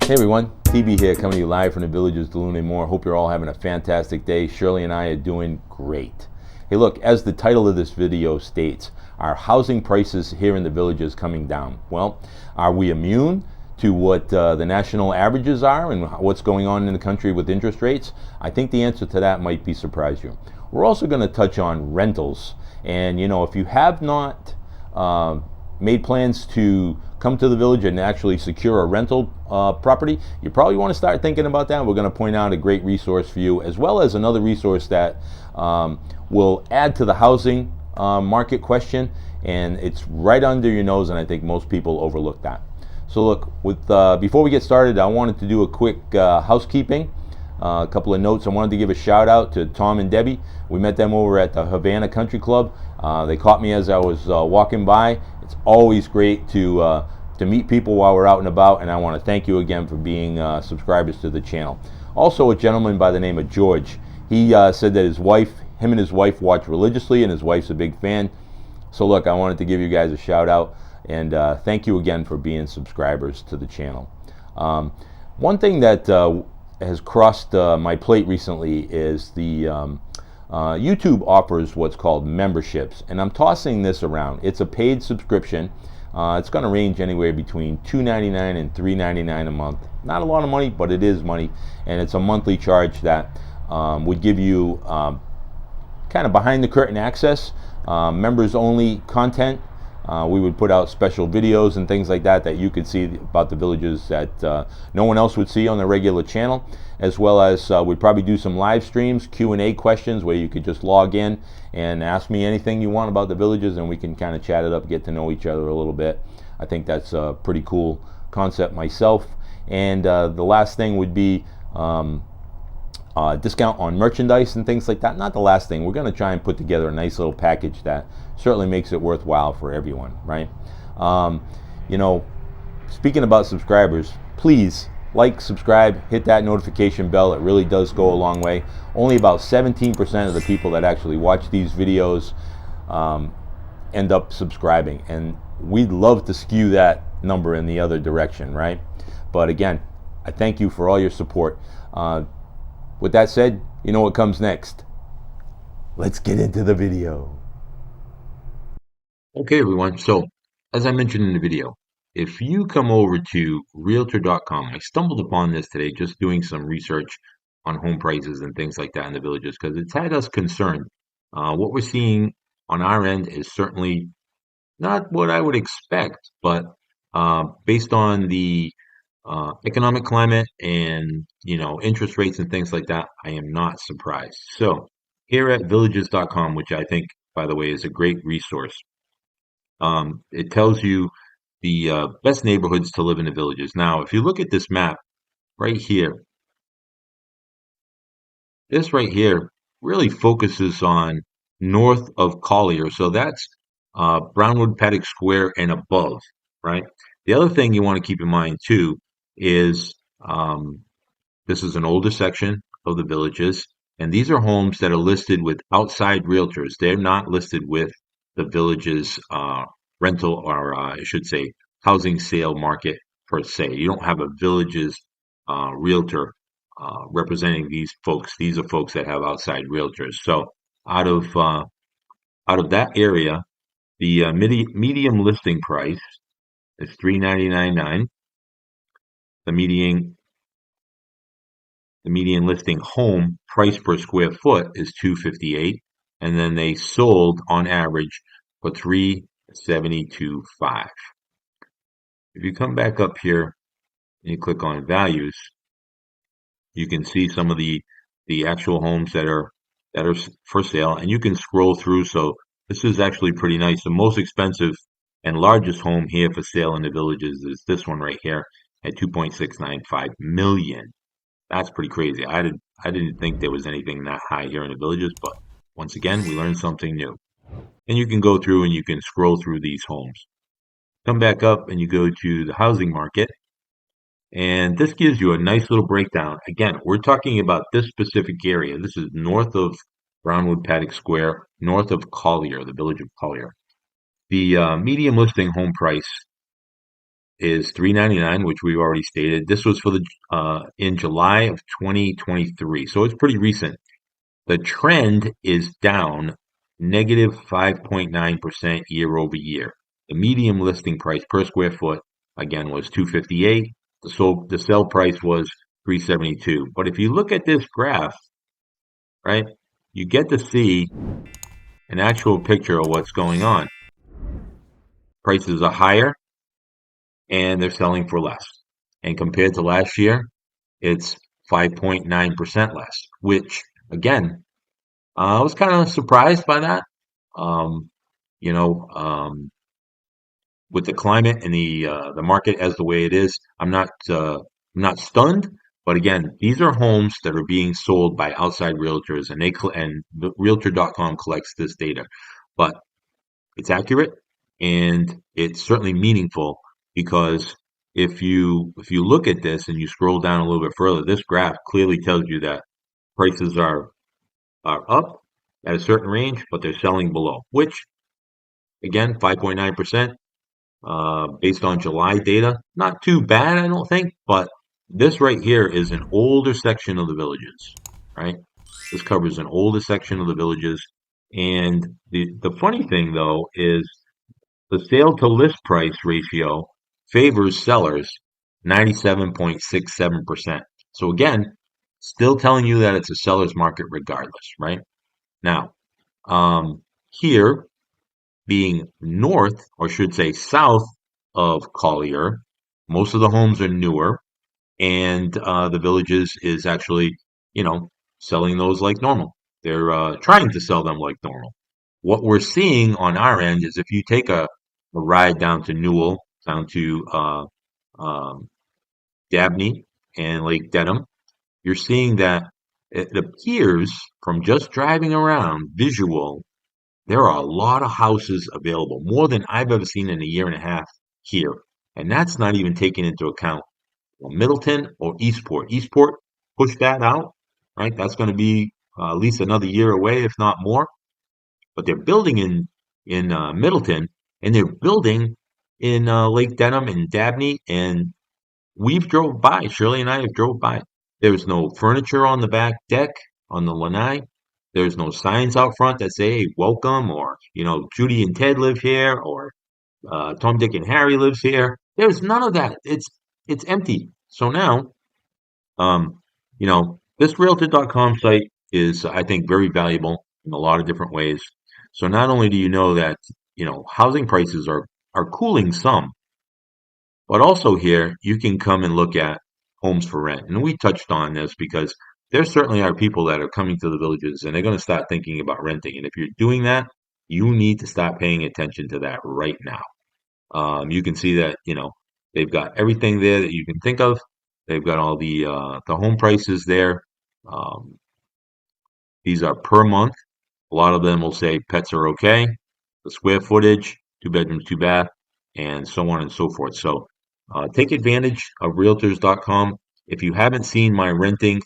Hey everyone, TB here coming to you live from the Villages de Luna More. Hope you're all having a fantastic day. Shirley and I are doing great. Hey look, as the title of this video states, are housing prices here in the Villages coming down? Well, are we immune to what the national averages are and what's going on in the country with interest rates? I think the answer to that might be surprise you. We're also going to touch on rentals. And you know, if you have not made plans to come to the village and actually secure a rental property, you probably want to start thinking about that. We're going to point out a great resource for you, as well as another resource that will add to the housing market question, and it's right under your nose, and I think most people overlook that. So look, before we get started, I wanted to do a quick housekeeping. A couple of notes. I wanted to give a shout out to Tom and Debbie. We met them over at the Havana Country Club. They caught me as I was walking by. It's always great to meet people while we're out and about, and I want to thank you again for being subscribers to the channel. Also, a gentleman by the name of George. He said that him and his wife watch religiously, and his wife's a big fan. So look, I wanted to give you guys a shout out, and thank you again for being subscribers to the channel. One thing that has crossed my plate recently is the YouTube offers what's called memberships, and I'm tossing this around. It's a paid subscription. It's going to range anywhere between $2.99 and $3.99 a month. Not a lot of money, but it is money, and it's a monthly charge that would give you kind of behind the curtain access, members only content. We would put out special videos and things like that you could see about the villages that no one else would see on the regular channel, as well as we'd probably do some live streams, Q&A questions, where you could just log in and ask me anything you want about the villages, and we can kind of chat it up, get to know each other a little bit. I think that's a pretty cool concept myself. And the last thing would be discount on merchandise and things like that. Not the last thing. We're going to try and put together a nice little package that certainly makes it worthwhile for everyone, right? You know, speaking about subscribers, please like, subscribe, hit that notification bell. It really does go a long way. Only about 17% of the people that actually watch these videos end up subscribing, and we'd love to skew that number in the other direction, right? But again, I thank you for all your support. With that said, you know what comes next. Let's get into the video. Okay, everyone. So, as I mentioned in the video, if you come over to Realtor.com, I stumbled upon this today just doing some research on home prices and things like that in the villages, because it's had us concerned. What we're seeing on our end is certainly not what I would expect, but based on the economic climate and interest rates and things like that, I am not surprised. So here at villages.com, which I think, by the way, is a great resource, it tells you the best neighborhoods to live in the villages. Now, if you look at this map right here, this right here really focuses on north of Collier. So that's Brownwood Paddock Square and above, right? The other thing you want to keep in mind too is this is an older section of the villages, and these are homes that are listed with outside realtors. They're not listed with the village's rental, or I should say housing sale market per se. You don't have a village's realtor representing these folks. These are folks that have outside realtors. So out of that area, the medium listing price is $399.9. The median listing home price per square foot is $258, and then they sold on average for $372.5. If you come back up here and you click on values, you can see some of the actual homes that are for sale, and you can scroll through. So this is actually pretty nice. The most expensive and largest home here for sale in the villages is this one right here at $2.695 million. That's pretty crazy. I didn't think there was anything that high here in the villages, but once again, we learned something new. And you can go through and you can scroll through these homes. Come back up and you go to the housing market, and this gives you a nice little breakdown. Again, we're talking about this specific area. This is north of Brownwood Paddock Square, north of Collier, the village of Collier. The median listing home price is $399, which we've already stated. This was for the in July of 2023, so it's pretty recent. The trend is down negative 5.9% year over year. The median listing price per square foot again was 258. The sell price was 372. But if you look at this graph, right, you get to see an actual picture of what's going on. Prices are higher and they're selling for less. And compared to last year, it's 5.9% less, which again, I was kind of surprised by that. Um, you know, with the climate and the market as the way it is, I'm not stunned. But again, these are homes that are being sold by outside realtors, and the Realtor.com collects this data. But it's accurate and it's certainly meaningful because if you look at this and you scroll down a little bit further, this graph clearly tells you that prices are up at a certain range, but they're selling below, which again, 5.9%, based on July data, not too bad, I don't think, but this right here is an older section of the villages, right? This covers an older section of the villages. And the funny thing though is the sale to list price ratio favors sellers 97.67%. So again, still telling you that it's a seller's market regardless, right? Now, here being north, or should say south of Collier, most of the homes are newer, and the villages is actually, you know, selling those like normal. They're trying to sell them like normal. What we're seeing on our end is if you take a ride down to Newell, down to um, Dabney and Lake Dedham, you're seeing that it appears from just driving around visual, there are a lot of houses available, more than I've ever seen in a year and a half here. And that's not even taking into account Middleton or Eastport. Eastport, push that out, right? That's going to be at least another year away, if not more. But they're building in Middleton, and they're building in Lake Denham and Dabney, and we've drove by. Shirley and I have drove by. There's no furniture on the back deck on the lanai. There's no signs out front that say hey, "Welcome" or Judy and Ted live here or Tom, Dick, and Harry lives here. There's none of that. It's empty. So now, this Realtor.com site is, I think, very valuable in a lot of different ways. So not only do you know that housing prices are cooling some, but also here you can come and look at homes for rent. And we touched on this because there certainly are people that are coming to the villages and they're going to start thinking about renting. And if you're doing that, you need to start paying attention to that right now. You can see that, they've got everything there that you can think of. They've got all the home prices there. Um, these are per month. A lot of them will say pets are okay, the square footage, 2 bedrooms, 2 bath, and so on and so forth. So take advantage of realtors.com. If you haven't seen my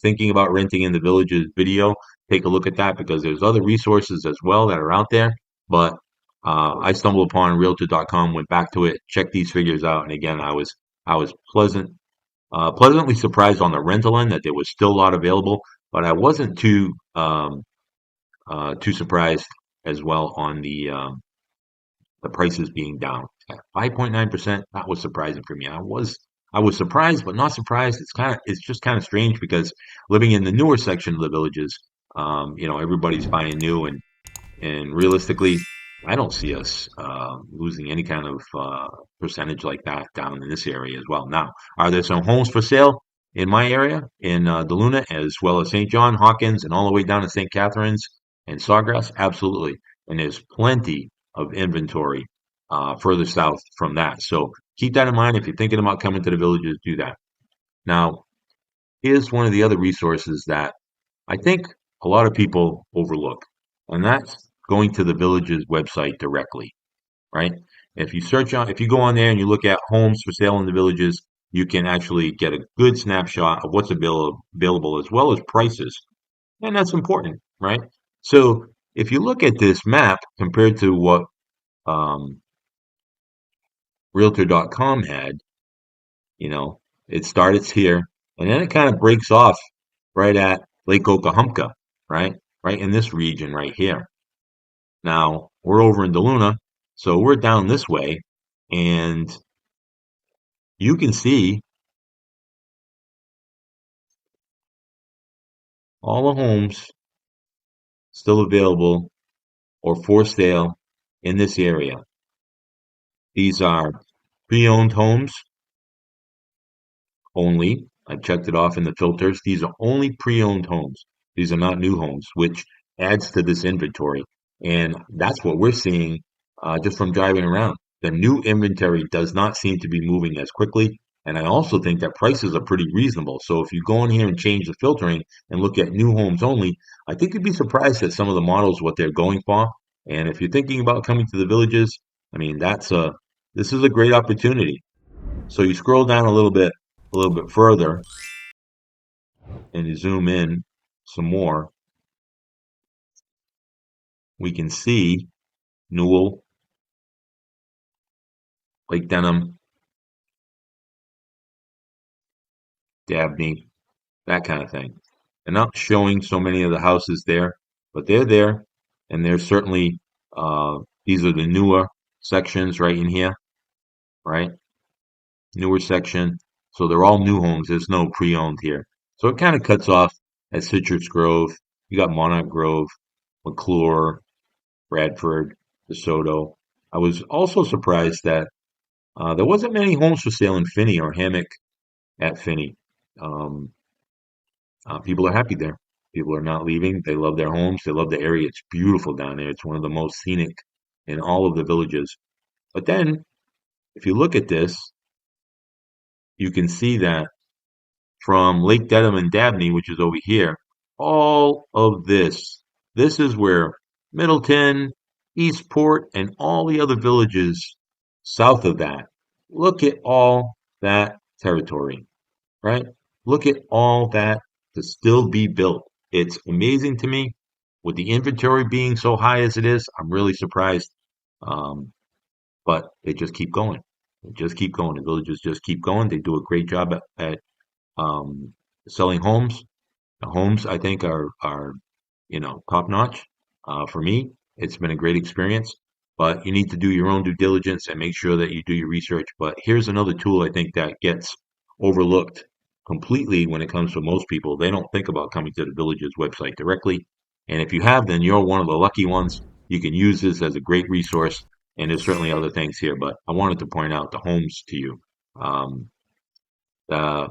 thinking about renting in the villages video, take a look at that because there's other resources as well that are out there. But I stumbled upon realtor.com, went back to it, checked these figures out, and again, I was pleasantly surprised on the rental end that there was still a lot available, but I wasn't too surprised as well on the prices being down at 5.9%. That was surprising for me. I was surprised, but not surprised. It's just kind of strange because living in the newer section of the villages, everybody's buying new, and realistically, I don't see us losing any kind of percentage like that down in this area as well. Now, are there some homes for sale in my area in DeLuna as well as St. John, Hawkins, and all the way down to St. Catharines and Sawgrass? Absolutely. And there's plenty of inventory further south from that. So keep that in mind. If you're thinking about coming to the villages, do that. Now, here's one of the other resources that I think a lot of people overlook, and that's going to the village's website directly, right? If you go on there and you look at homes for sale in the villages, you can actually get a good snapshot of what's available as well as prices. And that's important, right? So if you look at this map compared to what um, Realtor.com had, You know, it starts here, and then it kind of breaks off right at Lake Okahumpka, right? Right in this region right here. Now, we're over in DeLuna, so we're down this way, and you can see all the homes still available or for sale in this area. These are pre-owned homes only. I've checked it off in the filters. These are only pre-owned homes. These are not new homes, which adds to this inventory. And that's what we're seeing just from driving around. The new inventory does not seem to be moving as quickly. And I also think that prices are pretty reasonable. So if you go in here and change the filtering and look at new homes only, I think you'd be surprised at some of the models, what they're going for. And if you're thinking about coming to the villages, I mean, this is a great opportunity. So you scroll down a little bit further, and you zoom in some more, we can see Newell, Lake Denham, Dabney, that kind of thing. They're not showing so many of the houses there, but they're there, and they're certainly these are the newer sections right in here, right? Newer section. So they're all new homes. There's no pre-owned here. So it kind of cuts off at Citrus Grove. You got Monarch Grove, McClure, Bradford, DeSoto. I was also surprised that there wasn't many homes for sale in Finney or Hammock at Finney. Um, People are happy there. People are not leaving. They love their homes. They love the area. It's beautiful down there. It's one of the most scenic in all of the villages. But then, if you look at this, you can see that from Lake Dedham and Dabney, which is over here, all of this is where Middleton, Eastport, and all the other villages south of that. Look at all that territory, right? Look at all that to still be built. It's amazing to me. With the inventory being so high as it is, I'm really surprised. Um, but they just keep going. They just keep going. The villages just keep going. They do a great job at um, selling homes. The homes, I think, are top notch. For me, it's been a great experience. But you need to do your own due diligence and make sure that you do your research. But here's another tool I think that gets overlooked completely when it comes to most people. They don't think about coming to the village's website directly. And if you have, then you're one of the lucky ones. You can use this as a great resource. And there's certainly other things here, but I wanted to point out the homes to you. Um, the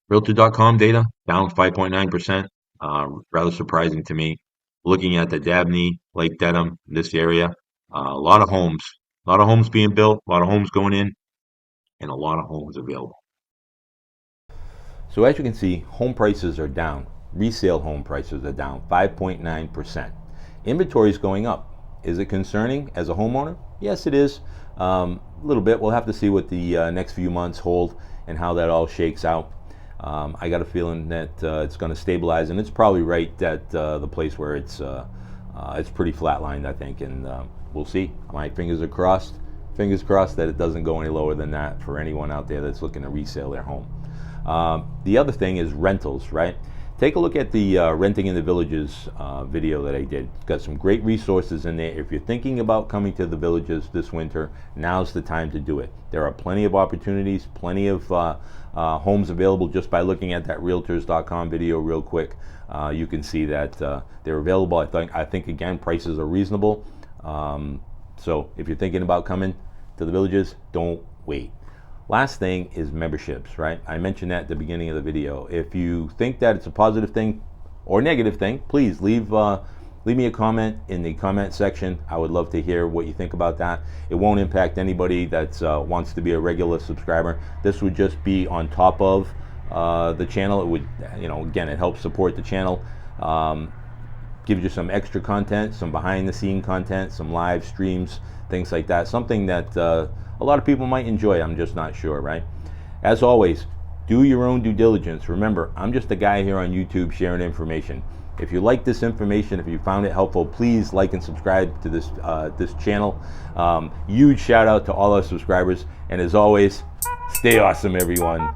Realtor.com data down 5.9%. Rather surprising to me. Looking at the Dabney, Lake Dedham, this area, a lot of homes being built, a lot of homes going in, and a lot of homes available. So as you can see, home prices are down. Resale home prices are down 5.9%. Inventory is going up. Is it concerning as a homeowner? Yes, it is. A little bit. We'll have to see what the next few months hold and how that all shakes out. I got a feeling that it's going to stabilize, and it's probably right at the place where it's pretty flatlined, I think, and we'll see. My fingers are crossed. Fingers crossed that it doesn't go any lower than that for anyone out there that's looking to resell their home. The other thing is rentals, right? Take a look at the Renting in the Villages video that I did. It's got some great resources in there. If you're thinking about coming to the villages this winter, now's the time to do it. There are plenty of opportunities, plenty of homes available just by looking at that Realtors.com video real quick. You can see that they're available. I think again, prices are reasonable. So if you're thinking about coming to the villages, don't wait. Last thing is memberships, right? I mentioned that at the beginning of the video. If you think that it's a positive thing or negative thing, please leave me a comment in the comment section. I would love to hear what you think about that. It won't impact anybody that wants to be a regular subscriber. This would just be on top of the channel. It would, again, it helps support the channel. Gives you some extra content, some behind the scene content, some live streams, things like that. Something that a lot of people might enjoy. I'm just not sure, right? As always, do your own due diligence. Remember, I'm just a guy here on YouTube sharing information. If you like this information, if you found it helpful, please like and subscribe to this channel. Huge shout out to all our subscribers. And as always, Stay awesome, everyone.